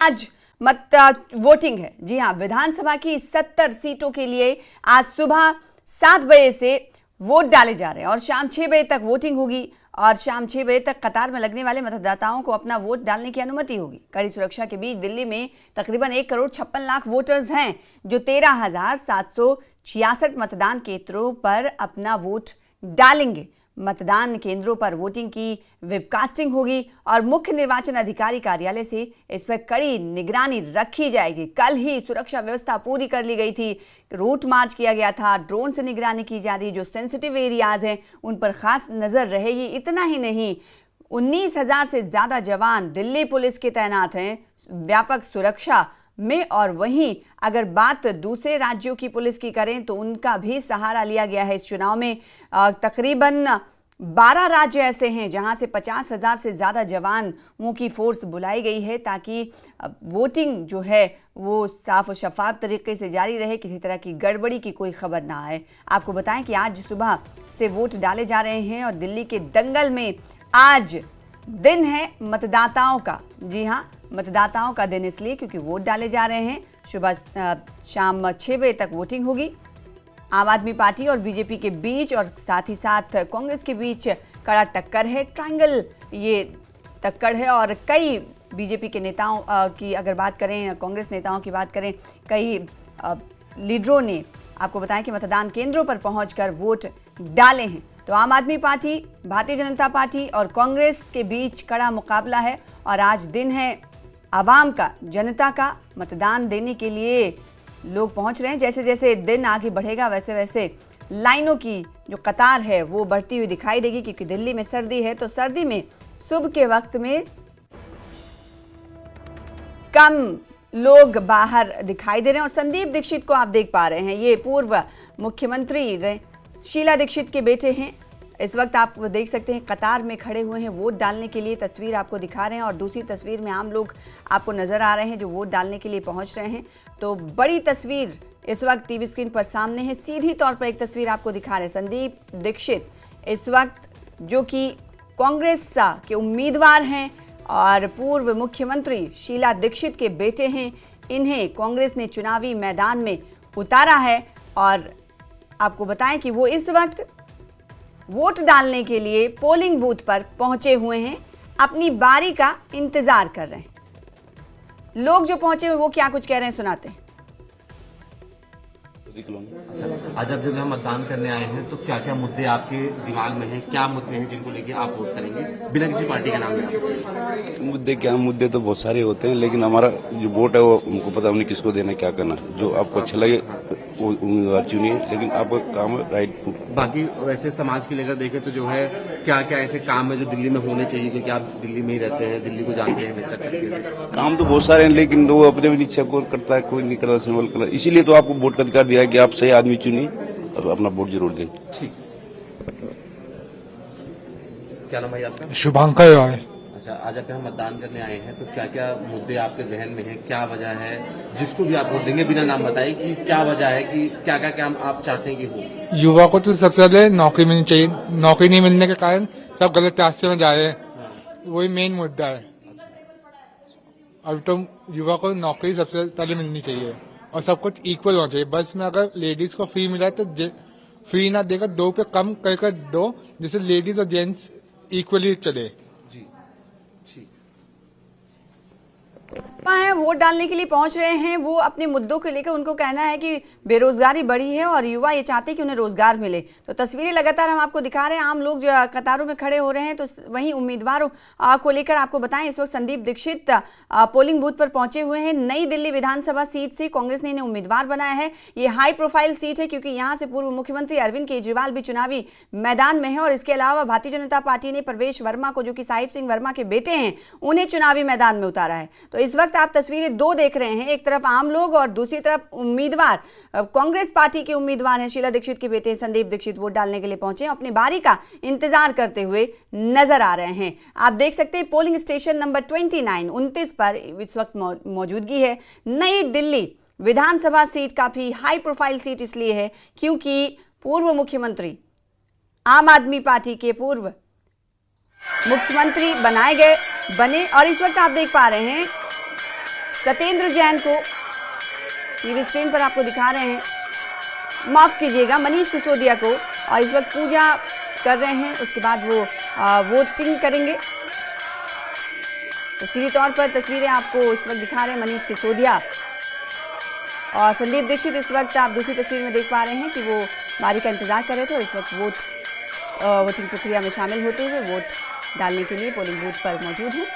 आज वोटिंग है। जी हाँ, विधानसभा की 70 सीटों के लिए आज सुबह 7 बजे से वोट डाले जा रहे हैं और शाम 6 बजे तक वोटिंग होगी और शाम 6 बजे तक कतार में लगने वाले मतदाताओं को अपना वोट डालने की अनुमति होगी। कड़ी सुरक्षा के बीच दिल्ली में तकरीबन 1,56,00,000 वोटर्स हैं जो 13,766 मतदान केंद्रों पर अपना वोट डालेंगे। मतदान केंद्रों पर वोटिंग की वेबकास्टिंग होगी और मुख्य निर्वाचन अधिकारी कार्यालय से इस पर कड़ी निगरानी रखी जाएगी। कल ही सुरक्षा व्यवस्था पूरी कर ली गई थी, रूट मार्च किया गया था, ड्रोन से निगरानी की जा रही, जो सेंसिटिव एरियाज हैं उन पर खास नजर रहेगी। इतना ही नहीं, 19,000 से ज्यादा जवान दिल्ली पुलिस के तैनात हैं व्यापक सुरक्षा में। और वहीं अगर बात दूसरे राज्यों की पुलिस की करें तो उनका भी सहारा लिया गया है इस चुनाव में। तकरीबन 12 राज्य ऐसे हैं जहां से 50,000 से ज़्यादा जवानों की फोर्स बुलाई गई है ताकि वोटिंग जो है वो साफ और शफाफ तरीके से जारी रहे, किसी तरह की गड़बड़ी की कोई खबर ना आए। आपको बताएं कि आज सुबह से वोट डाले जा रहे हैं और दिल्ली के दंगल में आज दिन है मतदाताओं का। जी हाँ, मतदाताओं का दिन इसलिए क्योंकि वोट डाले जा रहे हैं। सुबह शाम 6 बजे तक वोटिंग होगी। आम आदमी पार्टी और बीजेपी के बीच और साथ ही साथ कांग्रेस के बीच कड़ा टक्कर है, ट्रायंगल ये टक्कर है। और कई बीजेपी के नेताओं की अगर बात करें, कांग्रेस नेताओं की बात करें, कई लीडरों ने आपको बताएं कि मतदान केंद्रों पर पहुंचकर वोट डाले हैं। तो आम आदमी पार्टी, भारतीय जनता पार्टी और कांग्रेस के बीच कड़ा मुकाबला है और आज दिन है आवाम का, जनता का। मतदान देने के लिए लोग पहुंच रहे हैं। जैसे जैसे दिन आगे बढ़ेगा वैसे वैसे लाइनों की जो कतार है वो बढ़ती हुई दिखाई देगी, क्योंकि दिल्ली में सर्दी है तो सर्दी में सुबह के वक्त में कम लोग बाहर दिखाई दे रहे हैं। और संदीप दीक्षित को आप देख पा रहे हैं, ये पूर्व मुख्यमंत्री शीला दीक्षित के बेटे हैं। इस वक्त आप देख सकते हैं कतार में खड़े हुए हैं वोट डालने के लिए, तस्वीर आपको दिखा रहे हैं। और दूसरी तस्वीर में आम लोग आपको नजर आ रहे हैं जो वोट डालने के लिए पहुंच रहे हैं। तो बड़ी तस्वीर इस वक्त टीवी स्क्रीन पर सामने है। सीधी तौर पर एक तस्वीर आपको दिखा रहे हैं। संदीप दीक्षित इस वक्त जो कि कांग्रेस के उम्मीदवार हैं और पूर्व मुख्यमंत्री शीला दीक्षित के बेटे हैं, इन्हें कांग्रेस ने चुनावी मैदान में उतारा है। और आपको बताएं कि वो इस वक्त वोट डालने के लिए पोलिंग बूथ पर पहुंचे हुए हैं, अपनी बारी का इंतजार कर रहे हैं। लोग जो पहुंचे हुए वो क्या कुछ कह रहे हैं सुनाते हैं। आज आप जब यहाँ मतदान करने आए हैं तो क्या क्या मुद्दे आपके दिमाग में हैं, क्या मुद्दे हैं जिनको लेके आप वोट करेंगे बिना किसी पार्टी का नाम लें? मुद्दे तो बहुत सारे होते हैं, लेकिन हमारा जो वोट है वो हमको पता हमने किसको देना, क्या करना। जो आपको अच्छा लगे वो उम्मीदवार चुनिए, लेकिन आपका काम है राइट। बाकी वैसे समाज की लेकर देखें तो जो है क्या क्या ऐसे काम है जो दिल्ली में होने चाहिए, क्योंकि आप दिल्ली में ही रहते हैं, दिल्ली को जानते हैं बेहतर तरीके से। काम तो बहुत सारे हैं, लेकिन वो अपने भी इच्छा को करता है, कोई नहीं करता सिंबल करता। इसीलिए तो आपको वोट का अधिकार दिया है कि आप सही आदमी चुनिए और अपना वोट जरूर दें। ठीक, क्या नाम है आपका? शुभांकर रॉय। अच्छा, आज आप यहाँ मतदान करने आए हैं तो क्या क्या मुद्दे आपके जहन में हैं, क्या वजह है जिसको भी आप वोट देंगे बिना नाम बताए कि क्या वजह है कि क्या क्या काम आप चाहते हैं कि हो? युवा को तो सबसे पहले नौकरी मिलनी चाहिए, नौकरी नहीं मिलने के कारण सब गलत रास्ते में जा रहे हैं। वही मेन मुद्दा है। अब तो युवा को नौकरी सबसे पहले मिलनी चाहिए और सब कुछ इक्वल होना चाहिए। बस में अगर लेडीज को फ्री मिला है तो फ्री ना देकर 2 पे कम कर दो, जिससे लेडीज और जेंट्स इक्वली चले। है वोट डालने के लिए पहुंच रहे हैं, वो अपने मुद्दों को लेकर उनको कहना है कि बेरोजगारी बढ़ी है और युवा ये चाहते हैं कि उन्हें रोजगार मिले। तो तस्वीरें लगातार हम आपको दिखा रहे हैं, आम लोग जो कतारों में खड़े हो रहे हैं। तो वहीं उम्मीदवारों को लेकर आपको बताएं, इस वक्त संदीप दीक्षित पोलिंग बूथ पर पहुंचे हुए हैं। नई दिल्ली विधानसभा सीट से कांग्रेस ने इन्हें उम्मीदवार बनाया है। ये हाई प्रोफाइल सीट है क्योंकि यहाँ से पूर्व मुख्यमंत्री अरविंद केजरीवाल भी चुनावी मैदान में है और इसके अलावा भारतीय जनता पार्टी ने प्रवेश वर्मा को, जो कि साहिब सिंह वर्मा के बेटे हैं, उन्हें चुनावी मैदान में उतारा है। तो इस वक्त आप तस्वीरें 2 देख रहे हैं, एक तरफ आम लोग और दूसरी तरफ उम्मीदवार। कांग्रेस पार्टी के उम्मीदवार हैं शीला दीक्षित के बेटे संदीप दीक्षित, वोट डालने के लिए पहुंचे हैं, अपनी बारी का इंतजार करते हुए नजर आ रहे हैं। आप देख सकते हैं पोलिंग स्टेशन नंबर 29 पर इस वक्त मौजूदगी है। नई दिल्ली विधानसभा सीट काफी हाई प्रोफाइल सीट इसलिए है क्योंकि पूर्व मुख्यमंत्री, आम आदमी पार्टी के पूर्व मुख्यमंत्री बने और इस वक्त आप देख पा रहे हैं सत्येंद्र जैन को टीवी स्क्रीन पर आपको दिखा रहे हैं, माफ कीजिएगा मनीष सिसोदिया को, और इस वक्त पूजा कर रहे हैं। उसके बाद वो वोटिंग करेंगे। तो सीधे तौर पर तस्वीरें आपको इस वक्त दिखा रहे हैं मनीष सिसोदिया और संदीप दीक्षित। इस वक्त आप दूसरी तस्वीर में देख पा रहे हैं कि वो बारी का इंतजार कर रहे थे और इस वक्त वोटिंग प्रक्रिया में शामिल होते हुए वोट डालने के लिए पोलिंग बूथ पर मौजूद हैं।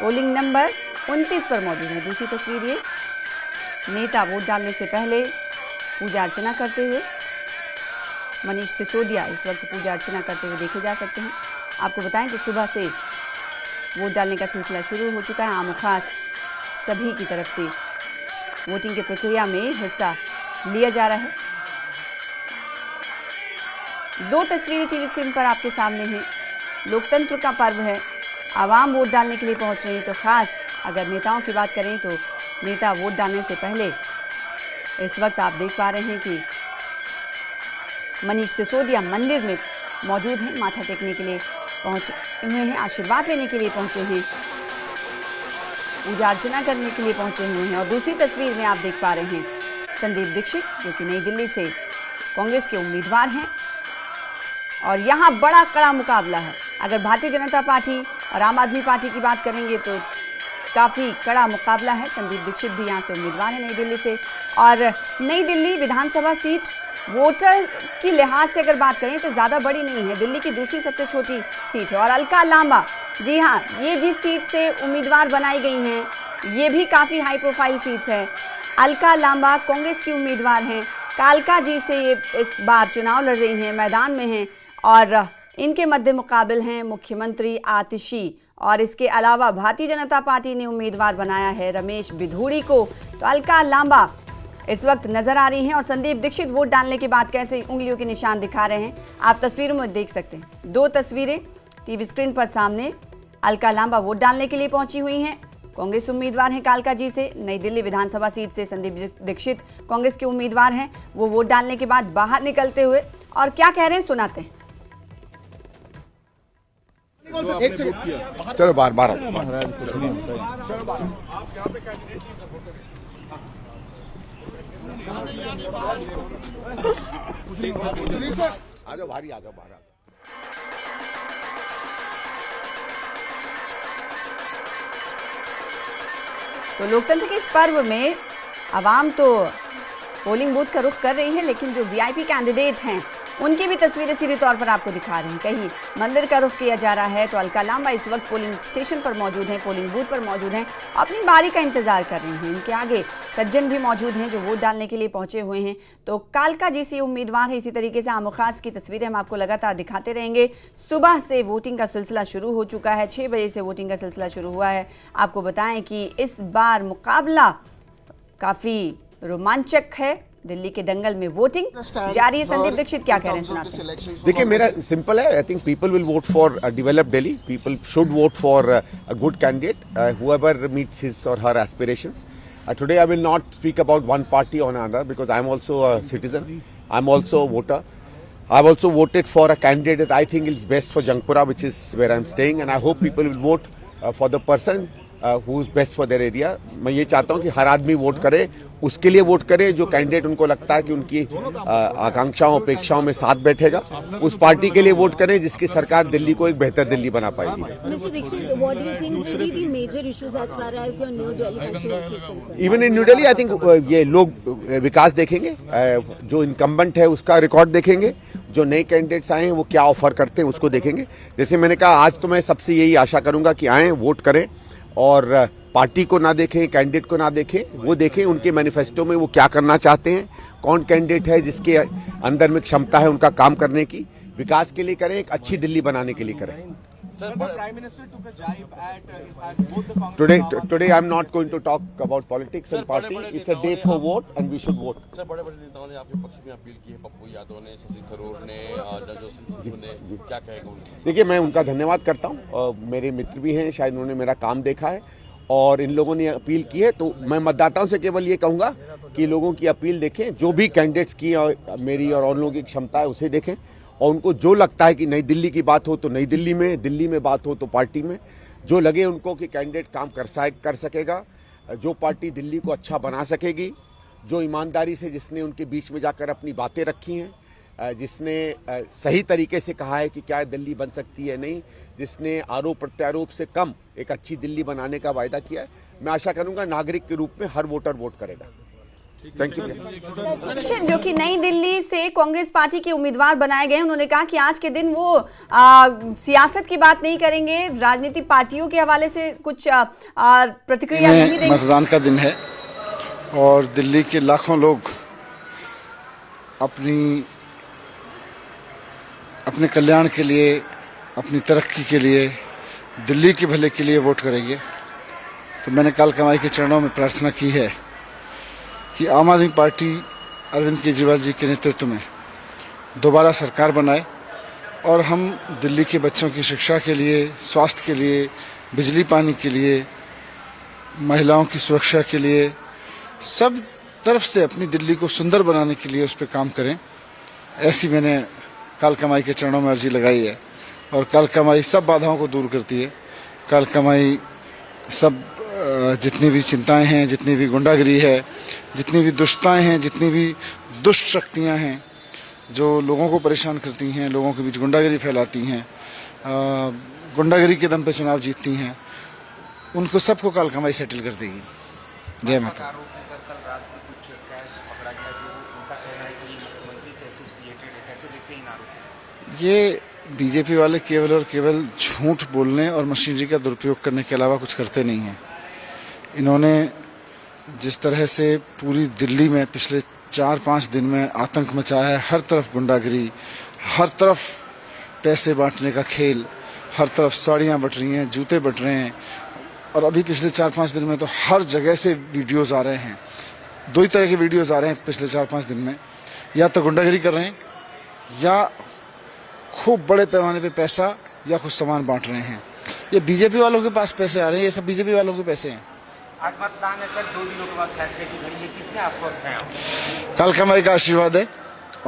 पोलिंग नंबर 29 पर मौजूद है। दूसरी तस्वीर ये, नेता वोट डालने से पहले पूजा अर्चना करते हुए, मनीष सिसोदिया इस वक्त पूजा अर्चना करते हुए देखे जा सकते हैं। आपको बताएं कि सुबह से वोट डालने का सिलसिला शुरू हो चुका है। आम खास सभी की तरफ से वोटिंग की प्रक्रिया में हिस्सा लिया जा रहा है। दो तस्वीरें टीवी स्क्रीन पर आपके सामने हैं। लोकतंत्र का पर्व है, आवाम वोट डालने के लिए पहुंच रही है। तो खास अगर नेताओं की बात करें तो नेता वोट डालने से पहले इस वक्त आप देख पा रहे हैं कि मनीष सिसोदिया मंदिर में मौजूद हैं, माथा टेकने के लिए पहुंचे हुए हैं, आशीर्वाद लेने के लिए पहुंचे हैं, पूजा अर्चना करने के लिए पहुंचे हुए हैं। और दूसरी तस्वीर में आप देख पा रहे हैं संदीप दीक्षित, जो कि नई दिल्ली से कांग्रेस के उम्मीदवार हैं। और यहाँ बड़ा कड़ा मुकाबला है। अगर भारतीय जनता पार्टी और आम आदमी पार्टी की बात करेंगे तो काफ़ी कड़ा मुकाबला है। संदीप दीक्षित भी यहाँ से उम्मीदवार हैं नई दिल्ली से। और नई दिल्ली विधानसभा सीट वोटर की लिहाज से अगर बात करें तो ज़्यादा बड़ी नहीं है, दिल्ली की दूसरी सबसे छोटी सीट है। और अलका लांबा, जी हाँ, ये जिस सीट से उम्मीदवार बनाई गई हैं ये भी काफ़ी हाई प्रोफाइल सीट है। अलका लांबा कांग्रेस की उम्मीदवार हैं, कालका जी से ये इस बार चुनाव लड़ रही हैं, मैदान में हैं। और इनके मद्दे मुकाबिल हैं मुख्यमंत्री आतिशी। और इसके अलावा भारतीय जनता पार्टी ने उम्मीदवार बनाया है रमेश बिधूड़ी को। तो अलका लांबा इस वक्त नजर आ रही हैं। और संदीप दीक्षित वोट डालने के बाद कैसे उंगलियों के निशान दिखा रहे हैं आप तस्वीरों में देख सकते हैं। दो तस्वीरें टीवी स्क्रीन पर सामने। अलका लांबा वोट डालने के लिए पहुंची हुई हैं, कांग्रेस उम्मीदवार हैं कालका जी से। नई दिल्ली विधानसभा सीट से संदीप दीक्षित कांग्रेस के उम्मीदवार हैं। वो वोट डालने के बाद बाहर निकलते हुए और क्या कह रहे हैं सुनाते हैं। चलो बार बार आ जाओ भारी, आ जाओ बाहर। तो लोकतंत्र के इस पर्व में आवाम तो पोलिंग बूथ का रुख कर रही है, लेकिन जो वीआईपी कैंडिडेट हैं उनकी भी तस्वीरें सीधे तौर पर आपको दिखा रहे हैं। कहीं मंदिर का रुख किया जा रहा है तो अलका लांबा इस वक्त पोलिंग स्टेशन पर मौजूद हैं, पोलिंग बूथ पर मौजूद हैं, अपनी बारी का इंतजार कर रही हैं। इनके आगे सज्जन भी मौजूद हैं जो वोट डालने के लिए पहुंचे हुए हैं। तो कालका जी से उम्मीदवार है। इसी तरीके से आम खास की तस्वीरें हम आपको लगातार दिखाते रहेंगे। सुबह से वोटिंग का सिलसिला शुरू हो चुका है, 6 बजे से वोटिंग का सिलसिला शुरू हुआ है। आपको बताएं कि इस बार मुकाबला काफ़ी रोमांचक है। दिल्ली के दंगल में वोटिंग जारी है। संदीप दीक्षित क्या कह रहे हैं सुनाते हैं। देखिए मेरा सिंपल है, I think people will vote for develop Delhi, people should vote for a good candidate whoever meets his or her aspirations. Today I will not speak about one party or another because I am also a citizen, I am also a voter. I have also voted for a candidate that I think is best for Jangpura, which is where I am staying, and I hope people will vote for the person who is best for their area. मैं ये चाहता हूँ कि हर आदमी vote करे, उसके लिए vote करे जो कैंडिडेट उनको लगता है कि उनकी आकांक्षाओं अपेक्षाओं में साथ बैठेगा, उस पार्टी के लिए वोट करें जिसकी सरकार दिल्ली को एक बेहतर दिल्ली बना पाएगी। Even in new Delhi I think ये लोग विकास देखेंगे, जो इनकम्बेंट है उसका रिकॉर्ड देखेंगे, जो नए कैंडिडेट्स आए हैं वो क्या ऑफर करते हैं उसको देखेंगे। जैसे मैंने कहा, आज तो मैं सबसे यही आशा करूंगा कि आएँ, वोट करें और पार्टी को ना देखें, कैंडिडेट को ना देखें, वो देखें उनके मैनिफेस्टो में वो क्या करना चाहते हैं, कौन कैंडिडेट है जिसके अंदर में क्षमता है उनका काम करने की, विकास के लिए करें, एक अच्छी दिल्ली बनाने के लिए करें। Today I am not going to talk about politics and party. It's a day for vote and we should vote. Sir, बड़े-बड़े नेताओं ने आपके पक्ष में अपील की है, पप्पू यादव ने, शशि थरूर ने, नवजोत सिंह ने, क्या कहेगा उन्हें? देखिए मैं उनका धन्यवाद करता हूँ, मेरे मित्र भी हैं, शायद उन्होंने मेरा काम देखा है और इन लोगों ने अपील की है, तो मैं मतदाताओं से केवल ये कहूँगा कि लोगों की अपील देखें, जो भी कैंडिडेट्स की मेरी और लोगों की क्षमता है उसे देखें, और उनको जो लगता है कि नई दिल्ली की बात हो तो नई दिल्ली में, दिल्ली में बात हो तो पार्टी में, जो लगे उनको कि कैंडिडेट काम कर सकेगा, जो पार्टी दिल्ली को अच्छा बना सकेगी, जो ईमानदारी से जिसने उनके बीच में जाकर अपनी बातें रखी हैं, जिसने सही तरीके से कहा है कि क्या दिल्ली बन सकती है नहीं, जिसने आरोप प्रत्यारोप से कम एक अच्छी दिल्ली बनाने का वायदा किया है, मैं आशा करूंगा नागरिक के रूप में हर वोटर वोट करेगा। Thank you. दीक्षित, जो कि नई दिल्ली से कांग्रेस पार्टी के उम्मीदवार बनाए गए, उन्होंने कहा कि आज के दिन वो सियासत की बात नहीं करेंगे, राजनीतिक पार्टियों के हवाले से कुछ प्रतिक्रिया नहीं देंगे। मतदान का दिन है और दिल्ली के लाखों लोग अपने कल्याण के लिए, अपनी तरक्की के लिए, दिल्ली के भले के लिए वोट करेंगे। तो मैंने काल कमाई के चरणों में प्रार्थना की है कि आम आदमी पार्टी अरविंद केजरीवाल जी के नेतृत्व में दोबारा सरकार बनाए और हम दिल्ली के बच्चों की शिक्षा के लिए, स्वास्थ्य के लिए, बिजली पानी के लिए, महिलाओं की सुरक्षा के लिए, सब तरफ से अपनी दिल्ली को सुंदर बनाने के लिए उस पर काम करें। ऐसी मैंने काल कमाई के चरणों में अर्जी लगाई है और काल कमाई सब बाधाओं को दूर करती है। काल कमाई सब जितनी भी चिंताएं हैं, जितनी भी गुंडागिरी है, जितनी भी दुष्टताएं हैं, जितनी भी दुष्ट शक्तियां हैं जो लोगों को परेशान करती हैं, लोगों के बीच गुंडागिरी फैलाती हैं, गुंडागिरी के दम पे चुनाव जीतती हैं, उनको सबको काल कमाई सेटल कर देगी। जय माता। ये बीजेपी वाले केवल और केवल झूठ बोलने और मशीनरी का दुरुपयोग करने के अलावा कुछ करते नहीं हैं। इन्होंने जिस तरह से पूरी दिल्ली में पिछले 4-5 दिन में आतंक मचाया है, हर तरफ गुंडागिरी, हर तरफ पैसे बांटने का खेल, हर तरफ साड़ियाँ बट रही हैं, जूते बट रहे हैं और अभी पिछले 4-5 दिन में तो हर जगह से वीडियोज़ आ रहे हैं। 2 ही तरह के वीडियोज़ आ रहे हैं पिछले 4-5 दिन में, या तो गुंडागिरी कर रहे हैं या खूब बड़े पैमाने पे पैसा या कुछ सामान बांट रहे हैं। ये बीजेपी वालों के पास पैसे आ रहे हैं, ये सब बीजेपी वालों के पैसे हैं। आज मतदान है सर, 2 दिनों के बाद फैसले की घड़ी है, कितने आश्वस्त हैं आप? काल कमाई का आशीर्वाद है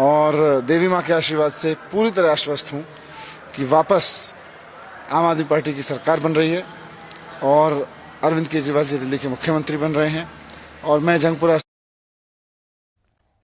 और देवी माँ के आशीर्वाद से पूरी तरह आश्वस्त हूँ कि वापस आम आदमी पार्टी की सरकार बन रही है और अरविंद केजरीवाल जी दिल्ली के मुख्यमंत्री बन रहे हैं और मैं जंगपुरा